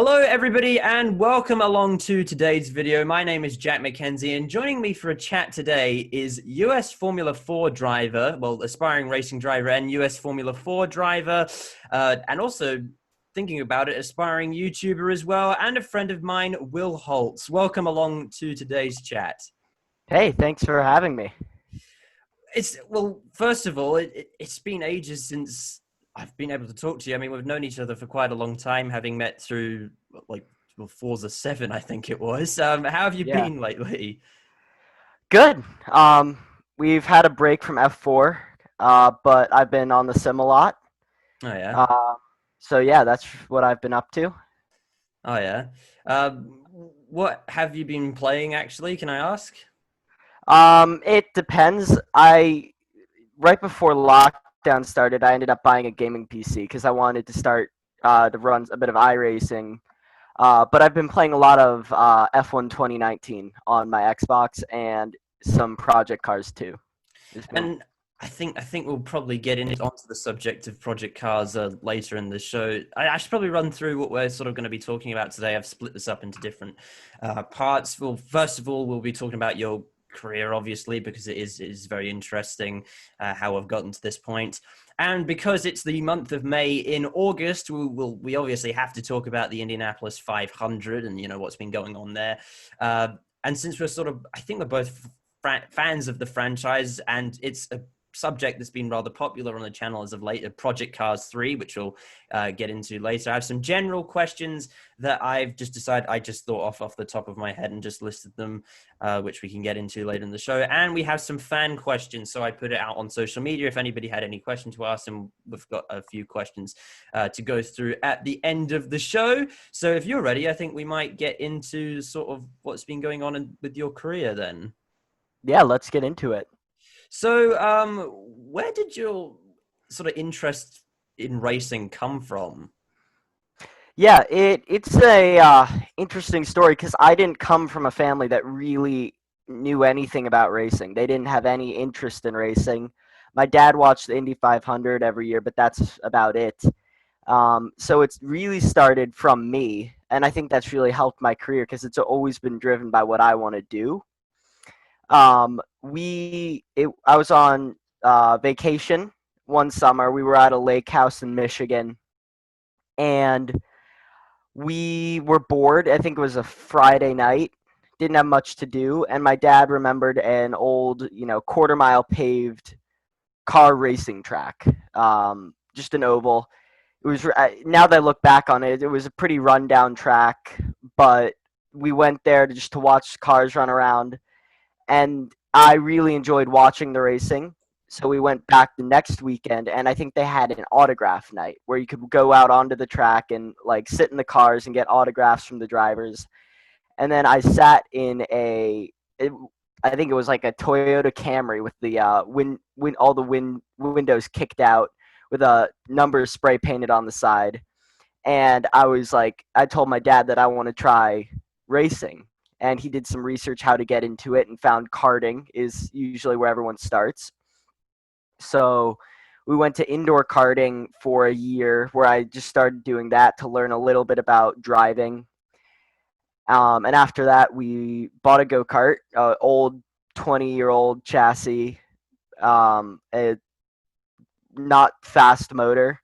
Hello, everybody, and welcome along to today's video. My name is Jack McKenzie, and joining me for a chat today is U.S. Formula 4 driver, well, aspiring racing driver and U.S. Formula 4 driver, and also, thinking about it, aspiring YouTuber as well, and a friend of mine, Will Holtz. Welcome along to today's chat. Hey, thanks for having me. Well, first of all, it's been ages since I've been able to talk to you. I mean, we've known each other for quite a long time, having met through Forza 7, I think it was. How have you Yeah. been lately? Good. We've had a break from F4, but I've been on the sim a lot. Oh yeah, Uh, so yeah, that's what I've been up to. oh yeah. What have you been playing actually? Can I ask? It depends. I right before lockdown started, I ended up buying a gaming PC because I wanted to start to run a bit of iRacing. But I've been playing a lot of F1 2019 on my Xbox and some Project Cars too. It's been And I think we'll probably get onto the subject of Project Cars later in the show. I should probably run through what we're sort of going to be talking about today. I've split this up into different parts. Well, first of all, we'll be talking about your career, obviously, because it is very interesting how I've gotten to this point. And because it's the month of May, in August, we obviously have to talk about the Indianapolis 500 and what's been going on there. And since I think we're both fans of the franchise, and it's a subject that's been rather popular on the channel as of late, Project Cars 3, which we'll get into later. I have some general questions that I've just decided I just thought off the top of my head and just listed them, which we can get into later in the show. And we have some fan questions, so I put it out on social media if anybody had any question to ask, and we've got a few questions to go through at the end of the show. So if you're ready, I think we might get into sort of what's been going on with your career then. Yeah, let's get into it. So, where did your sort of interest in racing come from? Yeah, it's a interesting story because I didn't come from a family that really knew anything about racing. They didn't have any interest in racing. My dad watched the Indy 500 every year, but that's about it. So it's really started from me, and I think that's really helped my career because it's always been driven by what I want to do. I was on vacation one summer. We were at a lake house in Michigan, and we were bored. I think it was a Friday night. Didn't have much to do, and my dad remembered an old, quarter mile paved car racing track, just an oval. It was now that I look back on it, it was a pretty rundown track, but we went there just to watch cars run around, and I really enjoyed watching the racing. So we went back the next weekend, and I think they had an autograph night where you could go out onto the track and like sit in the cars and get autographs from the drivers. And then I sat in I think it was like a Toyota Camry with the all the windows kicked out with a number spray painted on the side. And I told my dad that I want to try racing, and he did some research how to get into it and found karting is usually where everyone starts. So we went to indoor karting for a year where I just started doing that to learn a little bit about driving. And after that, we bought a go-kart, old 20-year-old chassis, a not fast motor,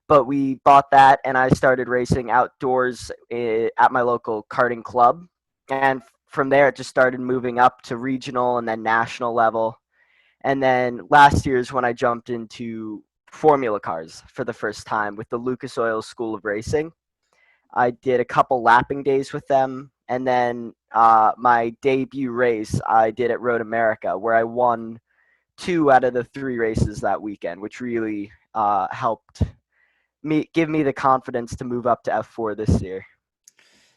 but we bought that, and I started racing outdoors at my local karting club. And from there, it just started moving up to regional and then national level. And then last year is when I jumped into Formula cars for the first time with the Lucas Oil School of Racing. I did a couple lapping days with them, and then my debut race I did at Road America, where I won 2 out of the 3 races that weekend, which really helped give me the confidence to move up to F4 this year.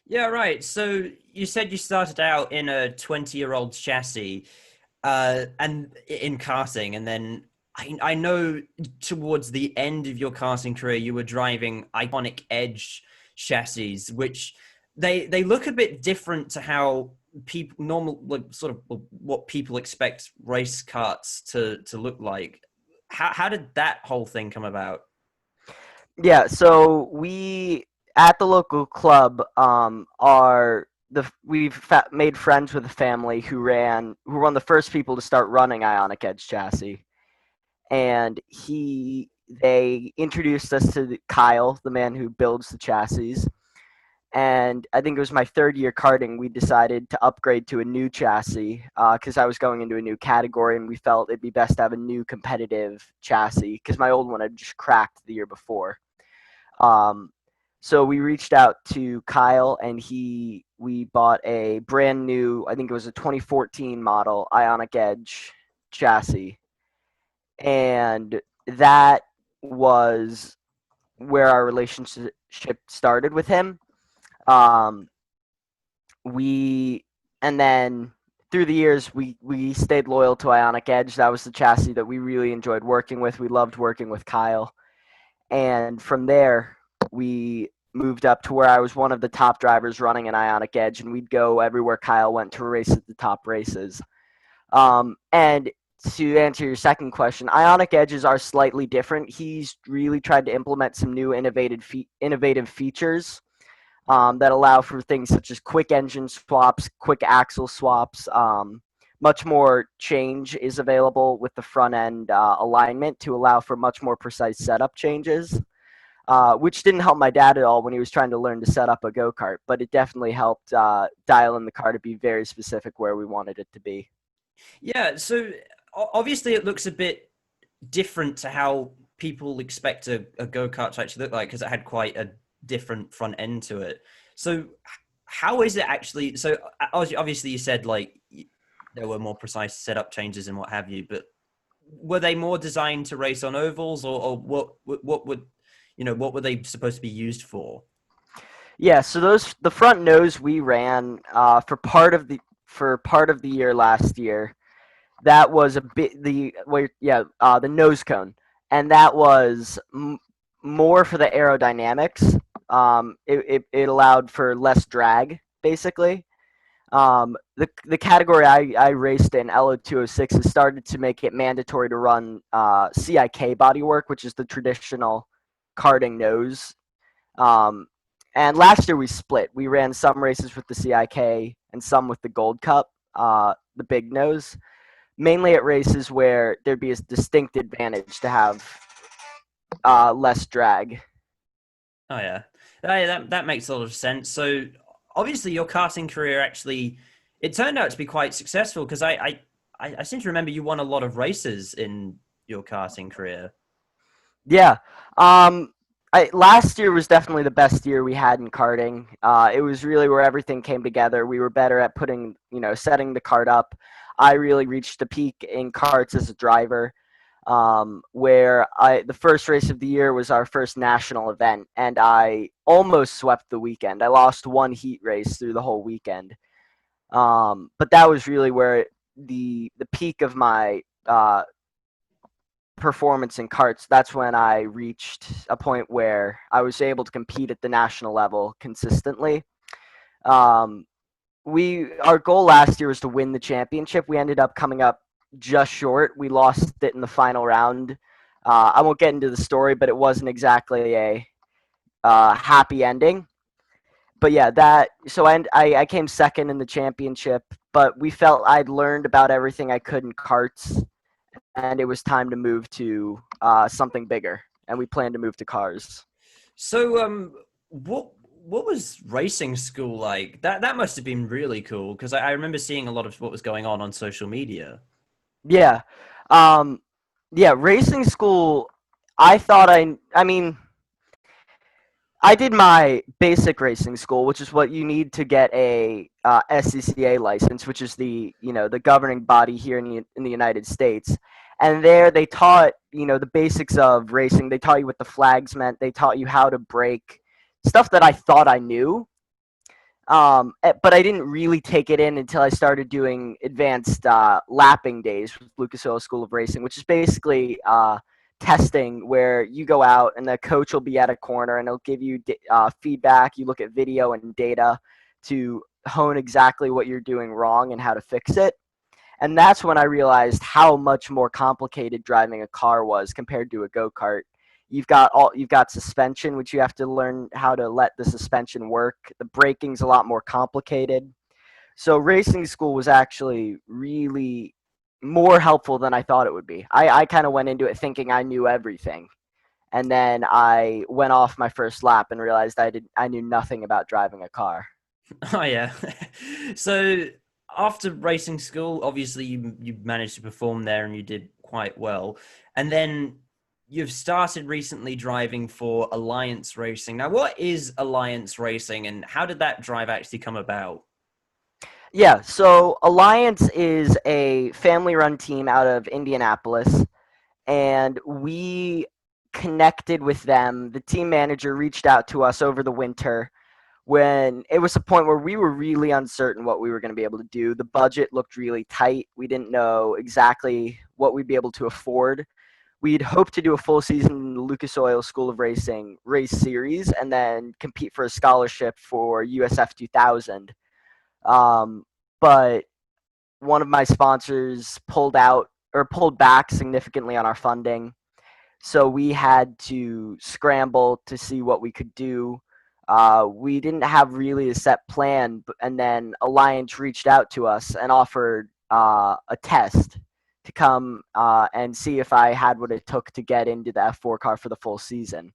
Yeah, right. So you said you started out in a 20-year-old chassis, and in karting, and then I know towards the end of your karting career, you were driving iconic Edge chassis, which they look a bit different to how people sort of what people expect race karts to look like. How did that whole thing come about? Yeah, so we at the local club, made friends with a family who were one of the first people to start running Ionic Edge chassis, and they introduced us to Kyle, the man who builds the chassis. And I think it was my third year karting, we decided to upgrade to a new chassis because I was going into a new category, and we felt it'd be best to have a new competitive chassis because my old one had just cracked the year before. Um, so we reached out to Kyle, and we bought a brand new, I think it was a 2014 model Ionic Edge chassis, and that was where our relationship started with him. Um, we and then through the years we stayed loyal to Ionic Edge. That was the chassis that we really enjoyed working with. We loved working with Kyle, and from there we moved up to where I was one of the top drivers running an Ionic Edge, and we'd go everywhere Kyle went to race at the top races. And to answer your second question, Ionic Edges are slightly different. He's really tried to implement some new innovative features that allow for things such as quick engine swaps, quick axle swaps. Much more change is available with the front end alignment to allow for much more precise setup changes, which didn't help my dad at all when he was trying to learn to set up a go-kart, but it definitely helped dial in the car to be very specific where we wanted it to be. Yeah, so obviously it looks a bit different to how people expect a go-kart to actually look like because it had quite a different front end to it. So how is it actually? So obviously you said like there were more precise setup changes and what have you, but were they more designed to race on ovals, or what would what were they supposed to be used for? Yeah, so the front nose we ran for part of the year last year. That was a bit the nose cone, and that was more for the aerodynamics. It allowed for less drag, basically. The category I raced in, LO206, has started to make it mandatory to run CIK bodywork, which is the traditional karting nose. Um, and last year we split. We ran some races with the CIK and some with the Gold Cup, the big nose, mainly at races where there'd be a distinct advantage to have less drag. Oh yeah, that makes a lot of sense. So obviously your karting career actually it turned out to be quite successful because I seem to remember you won a lot of races in your karting career. Yeah. Last year was definitely the best year we had in karting. It was really where everything came together. We were better at setting the kart up. I really reached a peak in karts as a driver, the first race of the year was our first national event, and I almost swept the weekend. I lost one heat race through the whole weekend. But that was really where the peak of my performance in karts. That's when I reached a point where I was able to compete at the national level consistently. Um, our goal last year was to win the championship. We ended up coming up just short. We lost it in the final round. I won't get into the story, but it wasn't exactly a happy ending. But yeah, I came second in the championship, but we felt I'd learned about everything I could in karts, and it was time to move to something bigger. And we planned to move to cars. So what was racing school like? That must have been really cool because I remember seeing a lot of what was going on social media. Yeah, um, yeah, racing school. I thought I mean, I did my basic racing school, which is what you need to get a SCCA license, which is the governing body here in the United States. And there they taught the basics of racing. They taught you what the flags meant. They taught you how to brake, stuff that I thought I knew. But I didn't really take it in until I started doing advanced lapping days with Lucas Oil School of Racing, which is basically testing where you go out and the coach will be at a corner and he'll give you feedback. You look at video and data to hone exactly what you're doing wrong and how to fix it. And that's when I realized how much more complicated driving a car was compared to a go-kart. you've got suspension, which you have to learn how to let the suspension work. The braking's a lot more complicated. So racing school was actually really more helpful than I thought it would be. I kind of went into it thinking I knew everything. And then I went off my first lap and realized I knew nothing about driving a car. Oh yeah. So after racing school, obviously you managed to perform there and you did quite well. And then you've started recently driving for Alliance Racing. Now, what is Alliance Racing and how did that drive actually come about? Yeah, so Alliance is a family-run team out of Indianapolis, and we connected with them. The team manager reached out to us over the winter when it was a point where we were really uncertain what we were going to be able to do. The budget looked really tight. We didn't know exactly what we'd be able to afford. We'd hoped to do a full season in the Lucas Oil School of Racing race series and then compete for a scholarship for USF 2000. Um, but one of my sponsors pulled back significantly on our funding. So we had to scramble to see what we could do. We didn't have really a set plan, and then Alliance reached out to us and offered a test to come and see if I had what it took to get into the F4 car for the full season.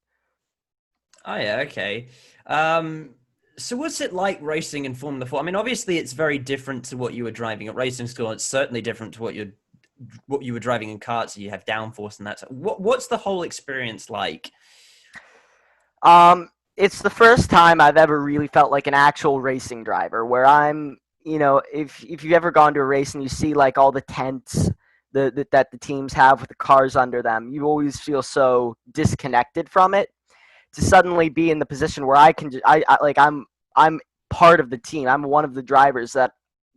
Oh yeah, okay. Um, so what's it like racing in Formula 4? I mean, obviously it's very different to what you were driving at racing school. It's certainly different to what you were driving in karts. So you have downforce and that. What's the whole experience like? It's the first time I've ever really felt like an actual racing driver, where if you've ever gone to a race and you see like all the tents that the teams have with the cars under them, you always feel so disconnected from it. To suddenly be in the position where I can, I'm part of the team. I'm one of the drivers that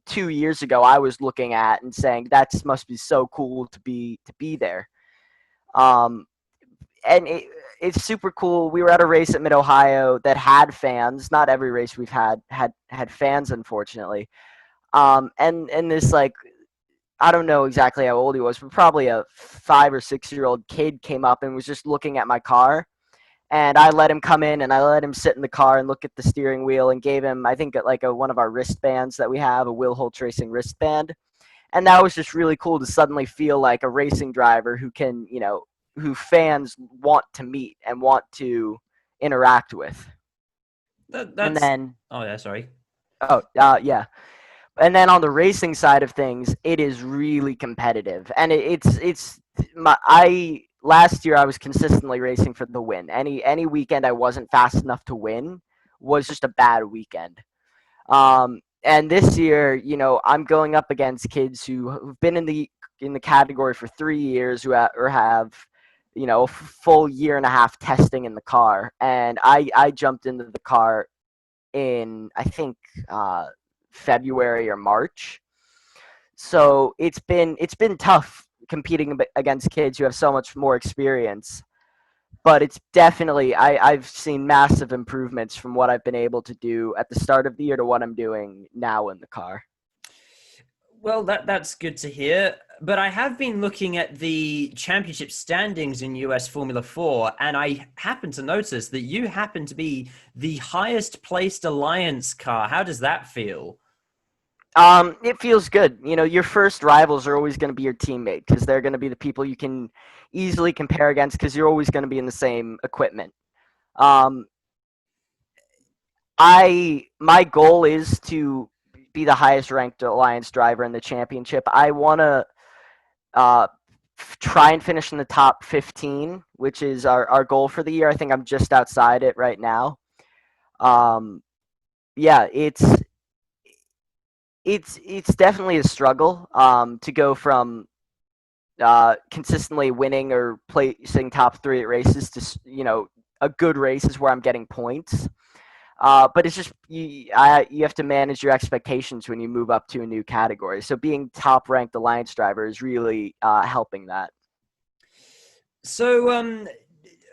2 years ago I was looking at and saying that must be so cool to be there. Um, and it's super cool. We were at a race at Mid Ohio that had fans. Not every race we've had fans, unfortunately. And this like I don't know exactly how old he was, but probably a 5 or 6 year old kid came up and was just looking at my car. And I let him come in and I let him sit in the car and look at the steering wheel and gave him, I think, like one of our wristbands that we have, a Will Holtz Racing wristband. And that was just really cool to suddenly feel like a racing driver who can, who fans want to meet and want to interact with. And That's then, oh yeah, sorry. yeah. And then on the racing side of things, it is really competitive. And it's my I last year I was consistently racing for the win. Any weekend I wasn't fast enough to win was just a bad weekend. And this year, I'm going up against kids who've been in the category for 3 years or have a full year and a half testing in the car. And I jumped into the car in I think February or March. So it's been tough competing against kids who have so much more experience. But it's definitely I've seen massive improvements from what I've been able to do at the start of the year to what I'm doing now in the car. Well, that's good to hear. But I have been looking at the championship standings in US Formula 4, and I happen to notice that you happen to be the highest placed Alliance car. How does that feel? It feels good. Your first rivals are always going to be your teammate because they're going to be the people you can easily compare against because you're always going to be in the same equipment. Um, my goal is to be the highest ranked Alliance driver in the championship. I want to uh, try and finish in the top 15, which is our goal for the year. I think I'm just outside it right now. Um, yeah, it's definitely a struggle to go from consistently winning or placing top three at races to a good race is where I'm getting points. But it's just you have to manage your expectations when you move up to a new category. So being top ranked Alliance driver is really helping that. So,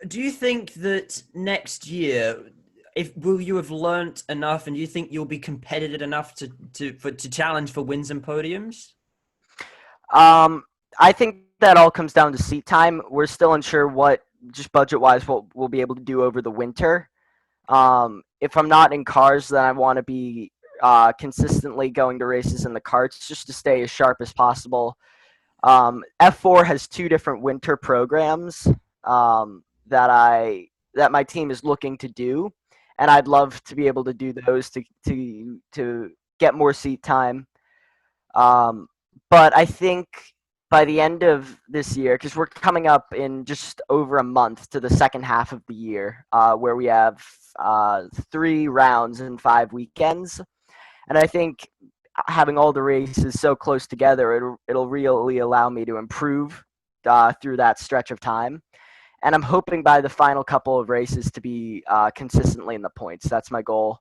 do you think that next year, if will you have learnt enough, and do you think you'll be competitive enough to challenge for wins and podiums? I think that all comes down to seat time. We're still unsure what just budget wise, what we'll be able to do over the winter. If I'm not in cars, then I want to be consistently going to races in the karts just to stay as sharp as possible. F4 has two different winter programs that my team is looking to do, and I'd love to be able to do those to get more seat time. Um, but I think by the end of this year, because we're coming up in just over a month to the second half of the year, where we have 3 rounds and 5 weekends, and I think having all the races so close together, it'll really allow me to improve through that stretch of time. And I'm hoping by the final couple of races to be consistently in the points. That's my goal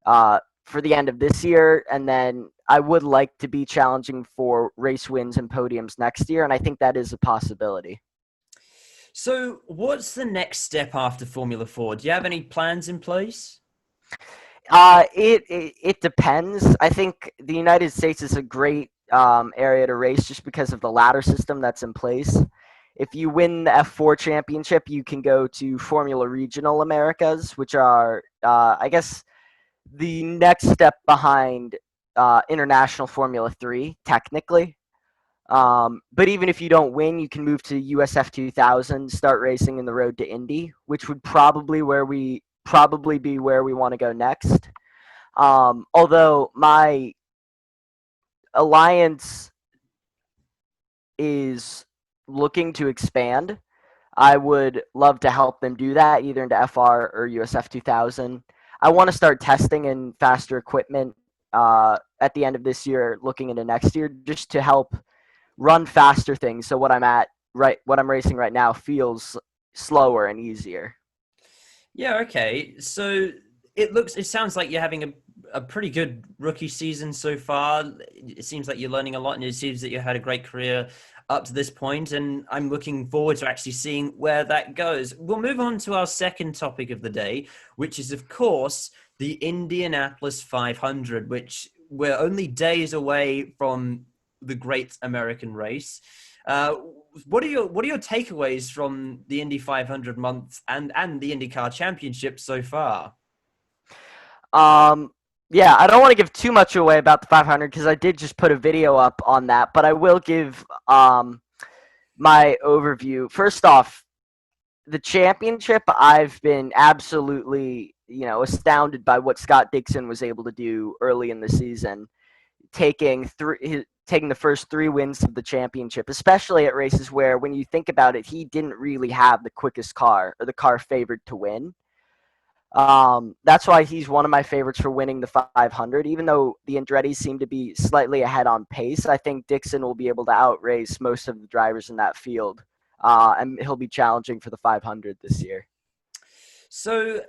for the end of this year. And then I would like to be challenging for race wins and podiums next year. And I think that is a possibility. So, what's the next step after Formula 4? Do you have any plans in place? It depends. I think the United States is a great area to race just because of the ladder system that's in place. If you win the F4 championship, you can go to Formula Regional Americas, which are, I guess, the next step behind International Formula 3, technically. But even if you don't win, you can move to USF 2000, start racing in the road to Indy, which would probably be where we want to go next. Although my alliance is looking to expand, I would love to help them do that either into FR or USF 2000. I want to start testing in faster equipment at the end of this year, looking into next year, just to help run faster things. So what I'm racing right now feels slower and easier. Yeah, okay. So it sounds like you're having a pretty good rookie season so far. It seems like you're learning a lot, and it seems that you had a great career up to this point, and I'm looking forward to actually seeing where that goes. We'll move on to our second topic of the day, which is, of course, the Indianapolis 500, which we're only days away from the great American race. Uh, what are your takeaways from the Indy 500 month and the IndyCar Championship so far? Um, yeah, I don't want to give too much away about the 500 because I did just put a video up on that, but I will give my overview. First off, the championship, I've been absolutely, astounded by what Scott Dixon was able to do early in the season, taking the first 3 wins of the championship, especially at races where, when you think about it, he didn't really have the quickest car or the car favored to win. That's why he's one of my favorites for winning the 500. Even though the Andrettis seem to be slightly ahead on pace, I think Dixon will be able to outrace most of the drivers in that field, and he'll be challenging for the 500 this year. So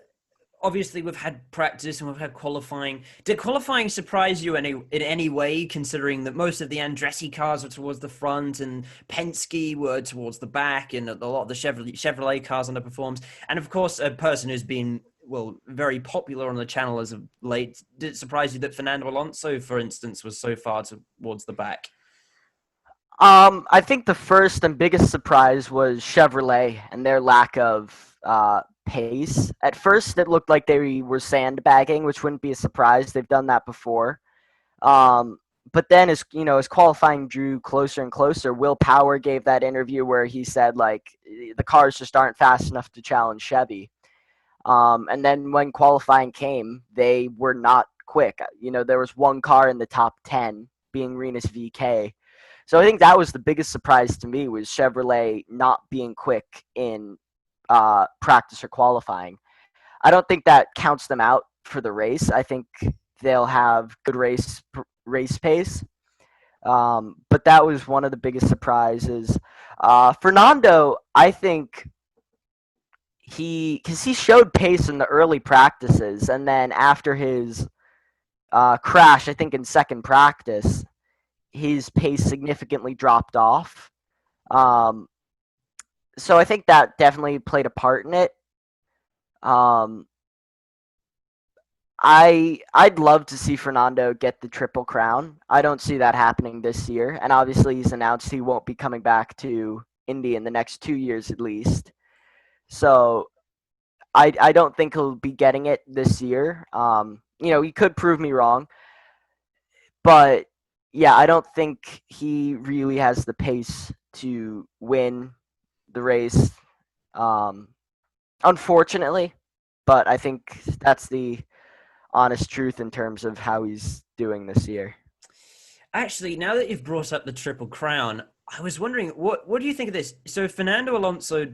obviously we've had practice and we've had qualifying. Did qualifying surprise you in any way, considering that most of the Andretti cars were towards the front and Penske were towards the back, and a lot of the Chevrolet cars underperformed? And of course, a person who's been very popular on the channel as of late. Did it surprise you that Fernando Alonso, for instance, was so far towards the back? I think the first and biggest surprise was Chevrolet and their lack of pace. At first, it looked like they were sandbagging, which wouldn't be a surprise. They've done that before. But then, as qualifying drew closer and closer, Will Power gave that interview where he said, like, the cars just aren't fast enough to challenge Chevy. And then when qualifying came, they were not quick. There was one car in the top 10, being Renus VK. So I think that was the biggest surprise to me, was Chevrolet not being quick in practice or qualifying. I don't think that counts them out for the race. I think they'll have good race pace. But that was one of the biggest surprises. Fernando, I think because he showed pace in the early practices, and then after his crash, I think in second practice, his pace significantly dropped off. So I think that definitely played a part in it. I'd love to see Fernando get the Triple Crown. I don't see that happening this year, and obviously he's announced he won't be coming back to Indy in the next 2 years at least. So I don't think he'll be getting it this year. He could prove me wrong, but yeah, I don't think he really has the pace to win the race. Um, Unfortunately, but I think that's the honest truth in terms of how he's doing this year. Actually, now that you've brought up the Triple Crown, I was wondering what do you think of this? So Fernando Alonso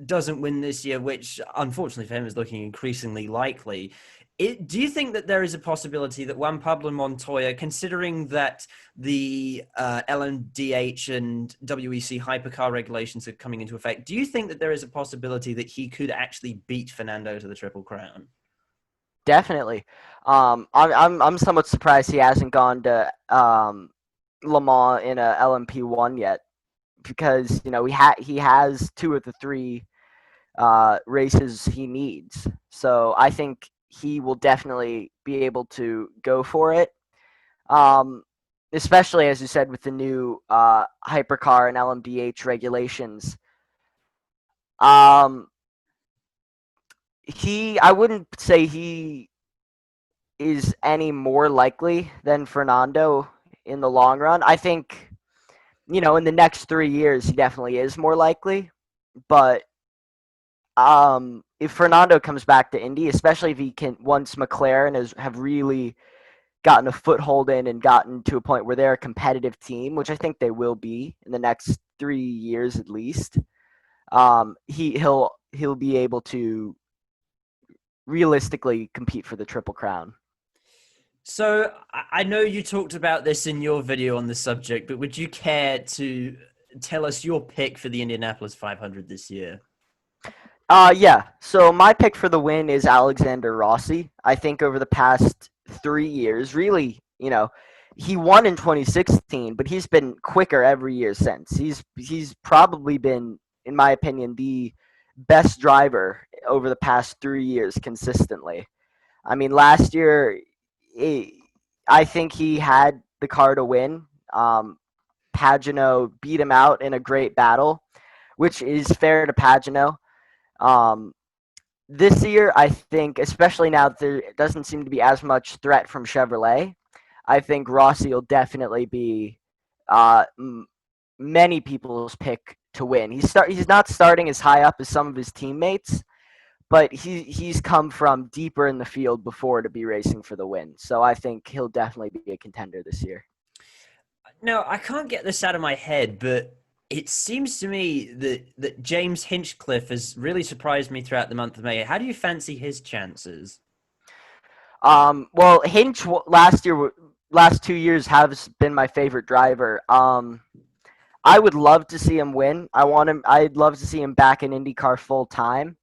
doesn't win this year, which unfortunately for him is looking increasingly likely. Do you think that there is a possibility that Juan Pablo Montoya, considering that the LMDH and WEC hypercar regulations are coming into effect, do you think that there is a possibility that he could actually beat Fernando to the Triple Crown? Definitely. I'm somewhat surprised he hasn't gone to Le Mans in a LMP1 yet, because he has two of the three races he needs. So I think he will definitely be able to go for it. Um, Especially as you said with the new hypercar and LMDH regulations. Um, I wouldn't say he is any more likely than Fernando in the long run. I think, in the next 3 years, he definitely is more likely. But if Fernando comes back to Indy, especially if he can, once McLaren have really gotten a foothold in and gotten to a point where they're a competitive team, which I think they will be in the next 3 years at least, he'll be able to realistically compete for the Triple Crown. So I know you talked about this in your video on the subject, but would you care to tell us your pick for the Indianapolis 500 this year? Yeah. So my pick for the win is Alexander Rossi. I think over the past 3 years, really, he won in 2016, but he's been quicker every year since. He's probably been, in my opinion, the best driver over the past 3 years consistently. I mean, last year, I think he had the car to win. Pagano beat him out in a great battle, which is fair to Pagano. Um, this year, I think, especially now that there doesn't seem to be as much threat from Chevrolet, I think Rossi will definitely be uh, m- many people's pick to win. He's not starting as high up as some of his teammates, but he's come from deeper in the field before to be racing for the win. So I think he'll definitely be a contender this year. Now, I can't get this out of my head, but it seems to me that James Hinchcliffe has really surprised me throughout the month of May. How do you fancy his chances? Well, last 2 years has been my favorite driver. I would love to see him win. I'd love to see him back in IndyCar full time.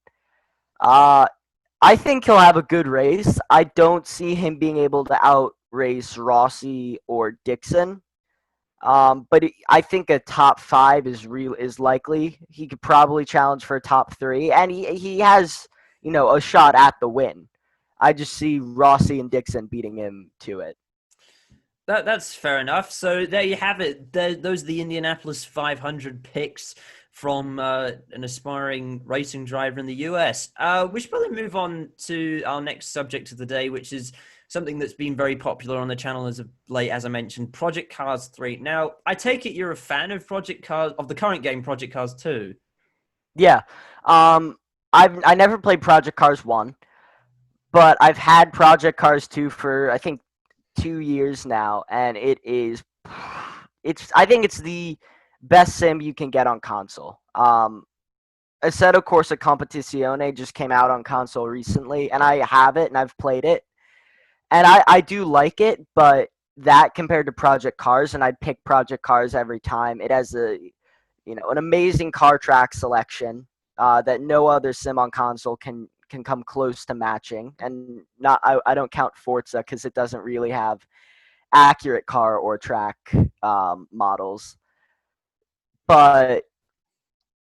Uh, I think he'll have a good race. I don't see him being able to outrace Rossi or Dixon. But I think a top five is likely. He could probably challenge for a top three, and he has a shot at the win. I just see Rossi and Dixon beating him to it. That's fair enough. So there you have it. Those are the Indianapolis 500 picks from an aspiring racing driver in the US. We should probably move on to our next subject of the day, which is something that's been very popular on the channel as of late, as I mentioned, Project Cars 3. Now, I take it you're a fan of Project Cars, of the current game, Project Cars 2. Yeah. Um, I never played Project Cars 1, but I've had Project Cars 2 for I think 2 years now, and I think it's the best sim you can get on console. Assetto Corsa Competizione just came out on console recently, and I have it and I've played it, and I do like it, but that compared to Project Cars, and I'd pick Project Cars every time. It has an amazing car track selection that no other sim on console can come close to matching, and not I don't count Forza because it doesn't really have accurate car or track models. But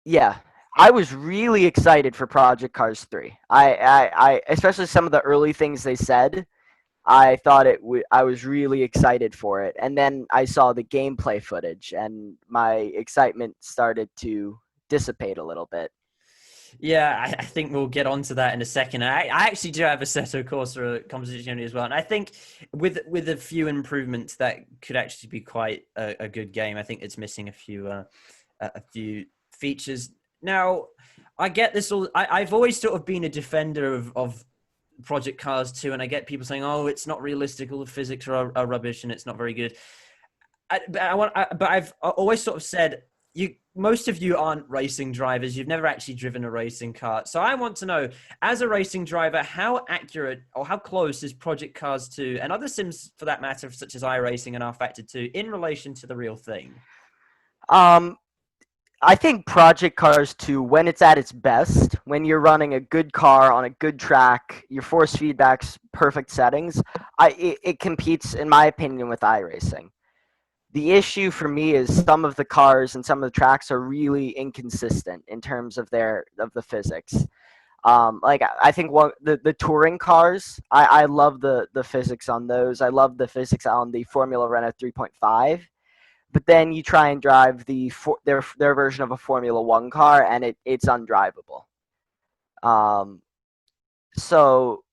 yeah, I was really excited for Project Cars 3. I especially some of the early things they said. I thought I was really excited for it, and then I saw the gameplay footage, and my excitement started to dissipate a little bit. Yeah, I think we'll get onto that in a second. I actually do have a Assetto Corsa competition as well, and I think with a few improvements that could actually be quite a good game. I think it's missing a few features. Now, I get this all. I've always sort of been a defender of Project Cars 2, and I get people saying, "Oh, it's not realistic. All the physics are rubbish, and it's not very good." But I've always sort of said most of you aren't racing drivers. You've never actually driven a racing car. So I want to know, as a racing driver, how accurate or how close is Project Cars 2 and other sims for that matter, such as iRacing and rFactor 2, in relation to the real thing? Um, I think Project Cars 2, when it's at its best, when you're running a good car on a good track, your force feedback's perfect settings, it competes, in my opinion, with iRacing. The issue for me is some of the cars and some of the tracks are really inconsistent in terms of the physics. Like I think the touring cars, I love the physics on those. I love the physics on the Formula Renault 3.5. But then you try and drive their version of a Formula One car, and it's undrivable. Um, so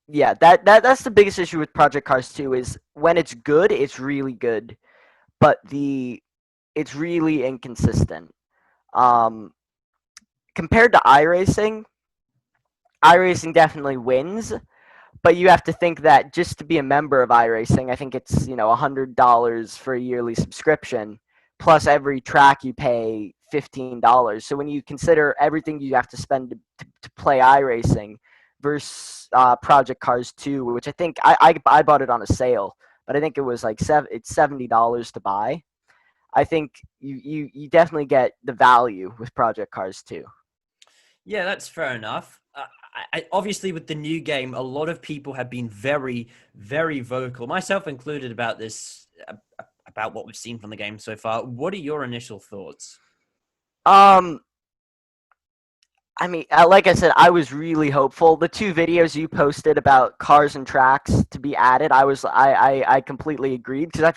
yeah, that's the biggest issue with Project Cars 2 is when it's good, it's really good, but it's really inconsistent. Um, Compared to iRacing definitely wins, but you have to think that just to be a member of iRacing, I think it's $100 for a yearly subscription, plus every track you pay $15. So when you consider everything you have to spend to play iRacing versus Project Cars 2, which I think I bought it on a sale, but I think it was like it's $70 to buy. I think you definitely get the value with Project Cars 2. Yeah, that's fair enough. Obviously, with the new game, a lot of people have been very, very vocal, myself included, about this, about what we've seen from the game so far. What are your initial thoughts? Um, I mean, like I said, I was really hopeful. The two videos you posted about cars and tracks to be added, I completely agreed because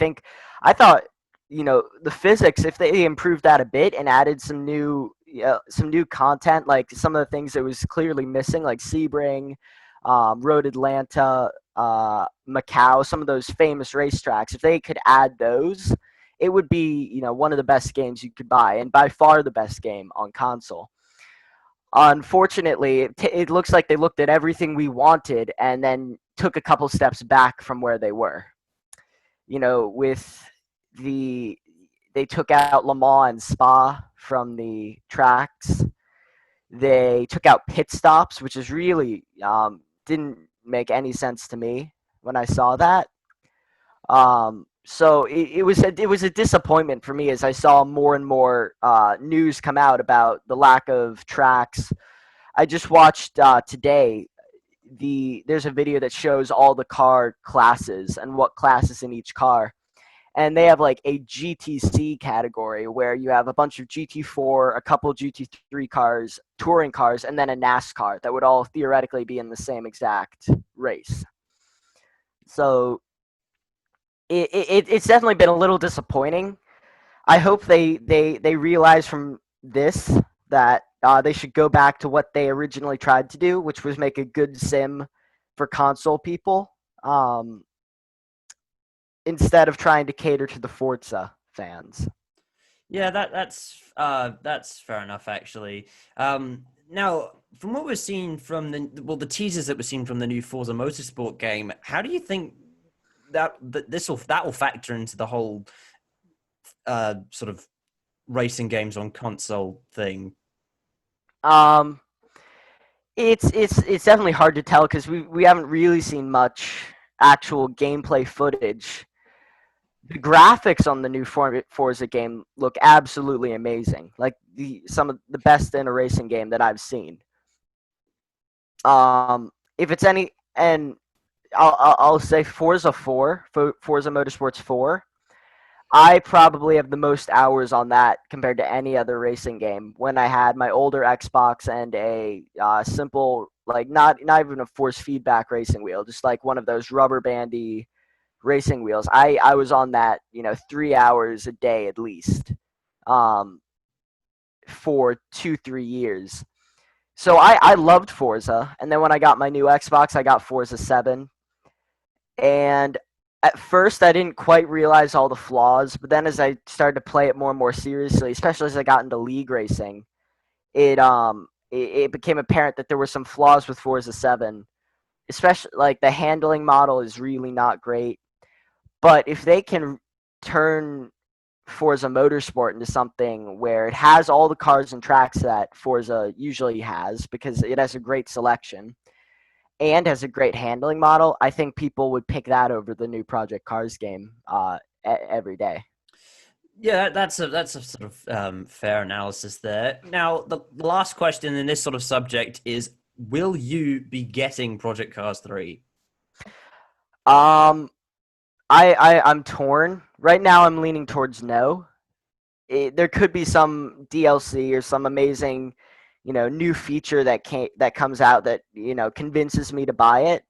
I thought the physics, if they improved that a bit and added some new content, like some of the things that was clearly missing, like Sebring, Road Atlanta, Macau, some of those famous racetracks, if they could add those, it would be one of the best games you could buy, and by far the best game on console. Unfortunately, it looks like they looked at everything we wanted and then took a couple steps back from where they were. With they took out Le Mans and Spa from the tracks. They took out pit stops, which is really didn't make any sense to me when I saw that. So it was a disappointment for me as I saw more and more news come out about the lack of tracks. I just watched today. There's a video that shows all the car classes and what classes in each car, and they have like a GTC category where you have a bunch of GT4, a couple GT3 cars, touring cars, and then a NASCAR that would all theoretically be in the same exact race. So it's definitely been a little disappointing. I hope they realize from this that they should go back to what they originally tried to do, which was make a good sim for console people, instead of trying to cater to the Forza fans. Yeah, that's fair enough, actually. Now, from what we're seeing from the teasers that we're seeing from the new Forza Motorsport game, how do you think that will factor into the whole sort of racing games on console thing? Um, it's definitely hard to tell because we haven't really seen much actual gameplay footage. The graphics on the new Forza game look absolutely amazing, like some of the best in a racing game that I've seen. If it's any, and I'll say Forza 4, Forza Motorsports 4. I probably have the most hours on that compared to any other racing game. When I had my older Xbox and a simple, like not even a force feedback racing wheel, just like one of those rubber bandy racing wheels. I was on that 3 hours a day at least, for 2-3 years. So I loved Forza, and then when I got my new Xbox, I got Forza 7. And at first, I didn't quite realize all the flaws, but then as I started to play it more and more seriously, especially as I got into league racing, it became apparent that there were some flaws with Forza 7, especially like the handling model is really not great. But if they can turn Forza Motorsport into something where it has all the cars and tracks that Forza usually has, because it has a great selection and has a great handling model, I think people would pick that over the new Project Cars game every day. Yeah, that's a sort of fair analysis there. Now, the last question in this sort of subject is: will you be getting Project Cars 3? Um, I'm torn right now. I'm leaning towards no. There could be some DLC or some amazing, new feature that comes out that convinces me to buy it.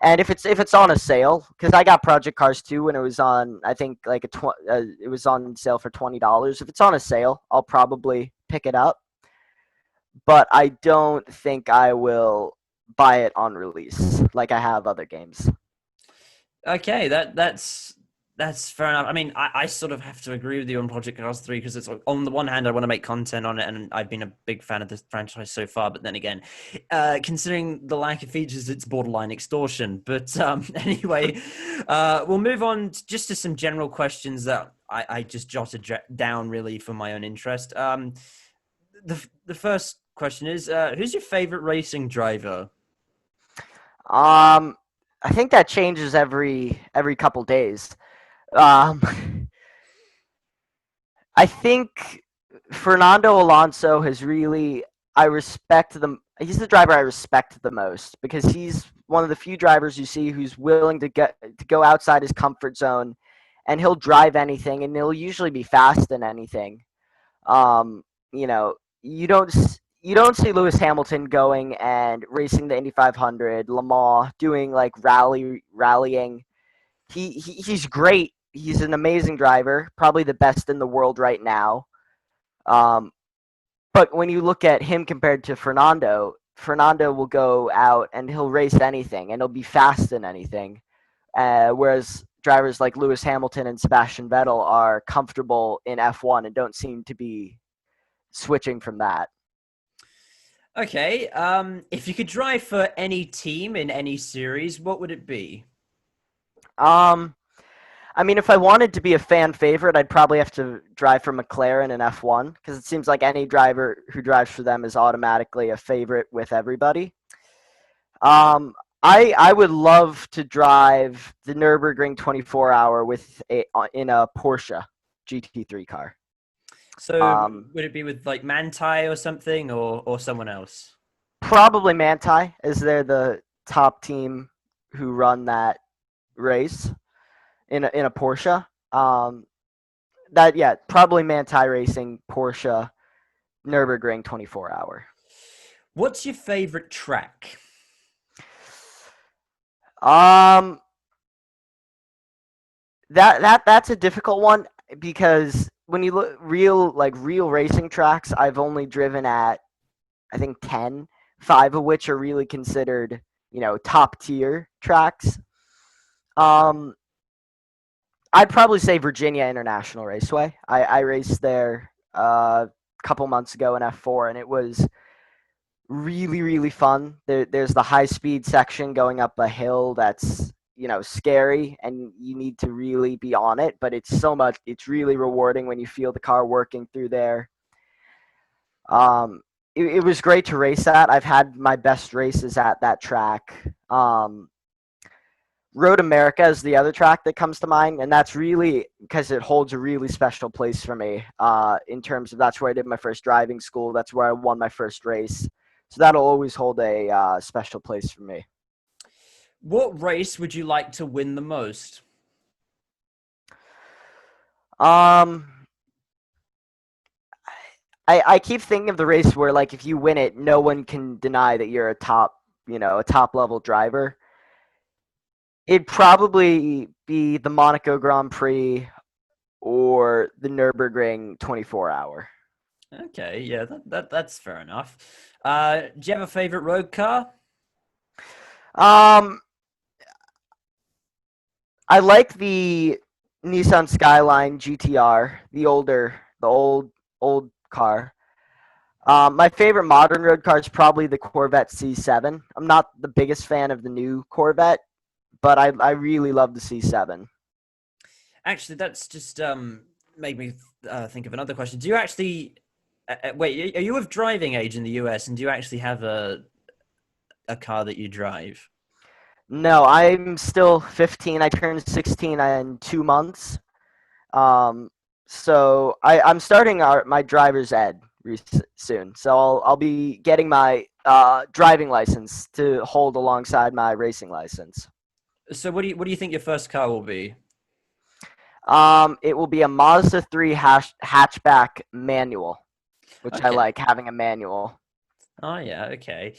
And if it's on a sale, because I got Project Cars 2 when it was on, I think like it was on sale for $20. If it's on a sale, I'll probably pick it up. But I don't think I will buy it on release like I have other games. Okay, that's fair enough. I mean, I sort of have to agree with you on Project Cars 3 because it's on the one hand I want to make content on it, and I've been a big fan of this franchise so far. But then again, considering the lack of features, it's borderline extortion. But anyway, we'll move on just to some general questions that I just jotted down really for my own interest. The first question is, who's your favorite racing driver? Um, I think that changes every couple days. Um, I think Fernando Alonso has really I respect them. He's the driver I respect the most because he's one of the few drivers you see who's willing to go outside his comfort zone, and he'll drive anything, and he'll usually be fast in anything. Um, you know, you don't see Lewis Hamilton going and racing the Indy 500, Le Mans, doing like rallying. He's great. He's an amazing driver, probably the best in the world right now. Um, but when you look at him compared to Fernando, Fernando will go out and he'll race anything and he'll be fast in anything. Whereas drivers like Lewis Hamilton and Sebastian Vettel are comfortable in F1 and don't seem to be switching from that. Okay, if you could drive for any team in any series, what would it be? Um, I mean, if I wanted to be a fan favorite, I'd probably have to drive for McLaren in F1 because it seems like any driver who drives for them is automatically a favorite with everybody. Um, I would love to drive the Nurburgring 24-hour in a Porsche GT3 car. So Um, would it be with like Manti or something, or someone else? Probably Manti, as they're the top team who run that race in a Porsche. Probably Manti Racing Porsche Nurburgring 24-hour. What's your favorite track? Um, that's a difficult one because when you look real racing tracks, I've only driven at I think 10, 5 of which are really considered top tier tracks. Um, I'd probably say Virginia International Raceway. I raced there a couple months ago in F4, and it was really fun. There's the high speed section going up a hill that's scary, and you need to really be on it. But it's really rewarding when you feel the car working through there. Um, it was great to race at. I've had my best races at that track. Road America is the other track that comes to mind, and that's really because it holds a really special place for me. In terms of that's where I did my first driving school. That's where I won my first race. So that'll always hold a special place for me. What race would you like to win the most? Um, I keep thinking of the race where like if you win it, no one can deny that you're a top level driver. It'd probably be the Monaco Grand Prix or the Nürburgring 24-hour. Okay, yeah, that's fair enough. Do you have a favorite road car? Um, I like the Nissan Skyline GTR, the old car. My favorite modern road car is probably the Corvette C7. I'm not the biggest fan of the new Corvette, but I really love the C7. Actually, that's just made me think of another question. Do you actually wait? Are you of driving age in the US, and do you actually have a car that you drive? No, I'm still 15. I turned 16 in 2 months. Um, so I'm starting my driver's ed soon. So I'll be getting my driving license to hold alongside my racing license. So what do you think your first car will be? It will be a Mazda 3 hatchback manual, which I Okay. like having a manual. Oh yeah. Okay.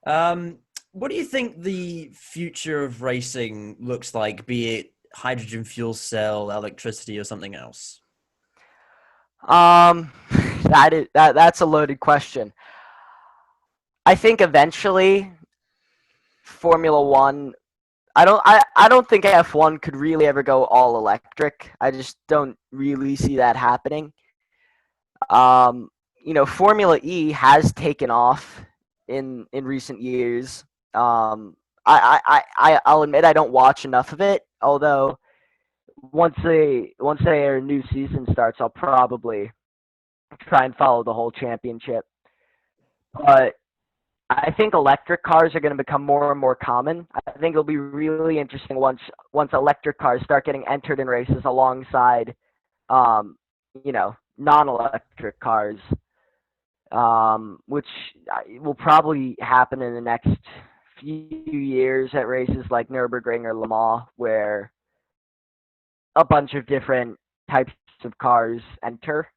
Um, what do you think the future of racing looks like? Be it hydrogen fuel cell, electricity, or something else? Um, that's a loaded question. I think eventually Formula One. I don't think F1 could really ever go all electric. I just don't really see that happening. Um, Formula E has taken off in recent years. Um, I'll admit I don't watch enough of it. Although once their new season starts, I'll probably try and follow the whole championship. But I think electric cars are going to become more and more common. I think it'll be really interesting once electric cars start getting entered in races alongside, non-electric cars, which will probably happen in the next few years at races like Nürburgring or Le Mans, where a bunch of different types of cars enter.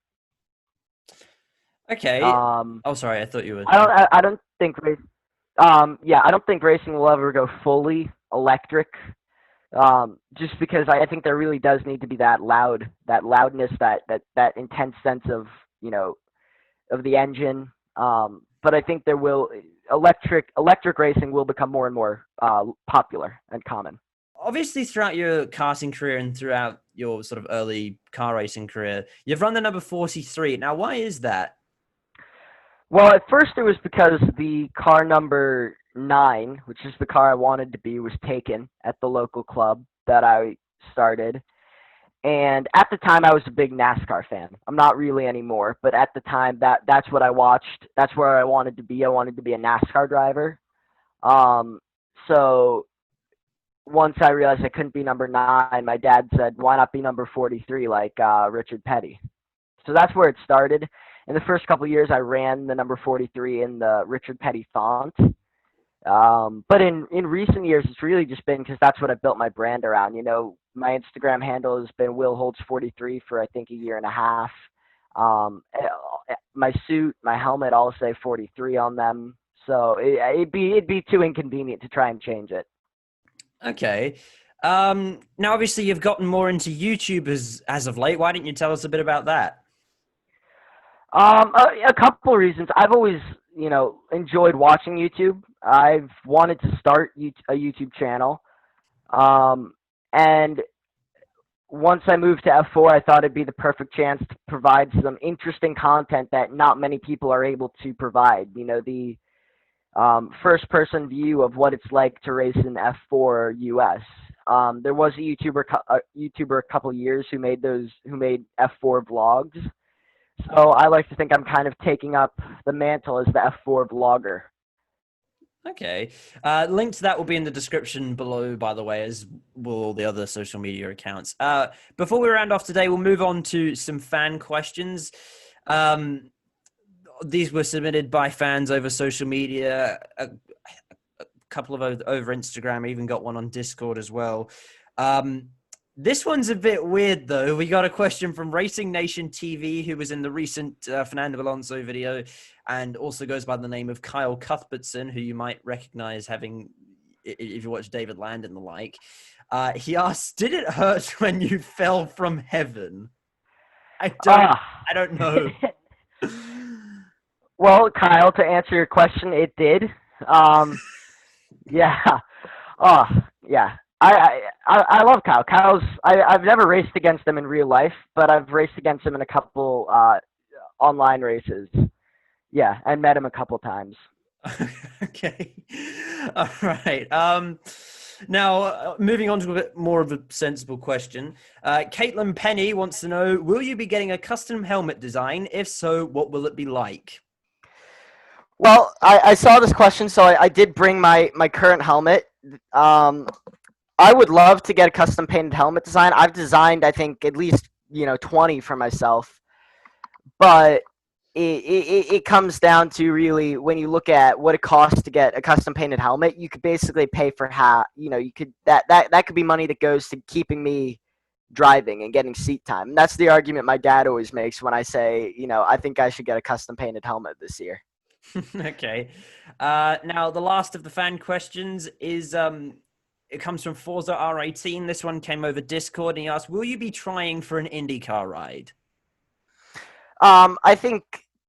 Okay. Um, Oh, sorry. I thought you were. I don't think yeah, I don't think racing will ever go fully electric. Just because I think there really does need to be that loudness, that intense sense of of the engine. But I think there will electric racing will become more and more popular and common. Obviously, throughout your karting career and throughout your sort of early car racing career, you've run the number 43. Now, why is that? Well, at first it was because the car number 9, which is the car I wanted to be, was taken at the local club that I started. And at the time, I was a big NASCAR fan. I'm not really anymore, but at the time, that's what I watched. That's where I wanted to be. I wanted to be a NASCAR driver. Um, so once I realized I couldn't be number 9, my dad said, "Why not be number 43 like Richard Petty?" So that's where it started. In the first couple of years, I ran the number 43 in the Richard Petty font. But in recent years, it's really just been because that's what I built my brand around. My Instagram handle has been Will Holtz 43 for I think a year and a half. My suit, my helmet all say 43 on them. So it'd be too inconvenient to try and change it. Okay. Now, obviously, you've gotten more into YouTube as of late. Why didn't you tell us a bit about that? A couple of reasons. I've always, enjoyed watching YouTube. I've wanted to start a YouTube channel. Um, and once I moved to F4, I thought it'd be the perfect chance to provide some interesting content that not many people are able to provide. The first person view of what it's like to race in F4 US. There was a YouTuber a couple years who made F4 vlogs. So I like to think I'm kind of taking up the mantle as the F4 vlogger. Okay. Link to that will be in the description below, by the way, as will all the other social media accounts. Before we round off today, we'll move on to some fan questions. These were submitted by fans over social media, a couple of over Instagram, even got one on Discord as well. This one's a bit weird, though. We got a question from Racing Nation TV, who was in the recent Fernando Alonso video, and also goes by the name of Kyle Cuthbertson, who you might recognize having, if you watch David Land and the like. He asked, "Did it hurt when you fell from heaven?" I don't, Ah, I don't know. Well, Kyle, to answer your question, it did. Um, yeah. Oh, yeah. I love Kyle. I've never raced against him in real life, but I've raced against him in a couple online races. Yeah, and met him a couple times. Okay. All right. Now, moving on to a bit more of a sensible question. Caitlin Penny wants to know, will you be getting a custom helmet design? If so, what will it be like? Well, I saw this question, so I did bring my current helmet. Um, I would love to get a custom painted helmet design. I've designed, I think, at least 20 for myself, but it comes down to really when you look at what it costs to get a custom painted helmet, you could basically pay for half. You could that could be money that goes to keeping me driving and getting seat time. And that's the argument my dad always makes when I say, I think I should get a custom painted helmet this year. Okay. Now, the last of the fan questions is it comes from Forza R18. This one came over Discord, and he asked, will you be trying for an IndyCar ride? I think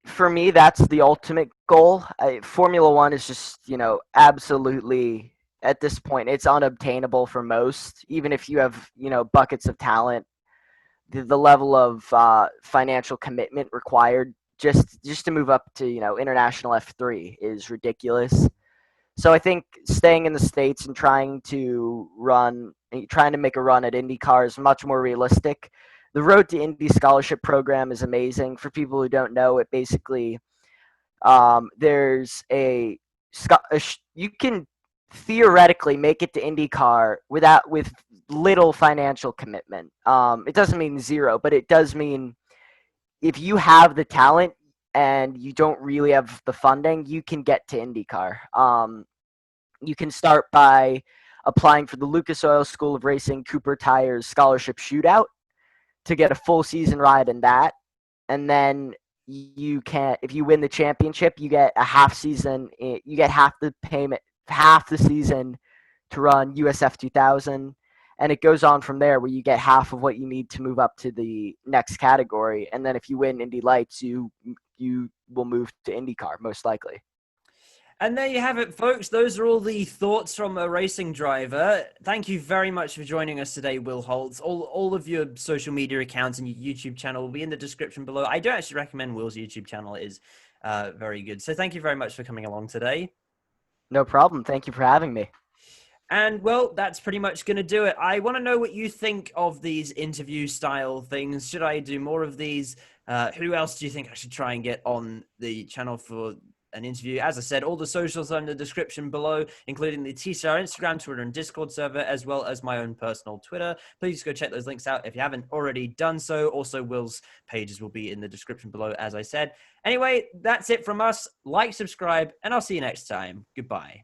for me, that's the ultimate goal. Formula One is just, absolutely at this point, it's unobtainable for most. Even if you have, buckets of talent, the level of financial commitment required just to move up to international F3 is ridiculous. So I think staying in the States and trying to make a run at IndyCar is much more realistic. The Road to Indy scholarship program is amazing. For people who don't know, it basically there's you can theoretically make it to IndyCar with little financial commitment. It doesn't mean zero, but it does mean if you have the talent and you don't really have the funding, you can get to IndyCar. You can start by applying for the Lucas Oil School of Racing Cooper Tires Scholarship Shootout to get a full season ride in that. And then if you win the championship, you get a half season, you get half the payment, half the season to run USF 2000. And it goes on from there where you get half of what you need to move up to the next category. And then if you win Indy Lights, you will move to IndyCar, most likely. And there you have it, folks. Those are all the thoughts from a racing driver. Thank you very much for joining us today, Will Holtz. All of your social media accounts and your YouTube channel will be in the description below. I do actually recommend Will's YouTube channel. It is very good. So thank you very much for coming along today. No problem. Thank you for having me. And, well, that's pretty much going to do it. I want to know what you think of these interview-style things. Should I do more of these? Who else do you think I should try and get on the channel for an interview? As I said, all the socials are in the description below, including the TCR Instagram, Twitter, and Discord server, as well as my own personal Twitter. Please go check those links out if you haven't already done so. Also, Will's pages will be in the description below, as I said. Anyway, that's it from us. Like, subscribe, and I'll see you next time. Goodbye.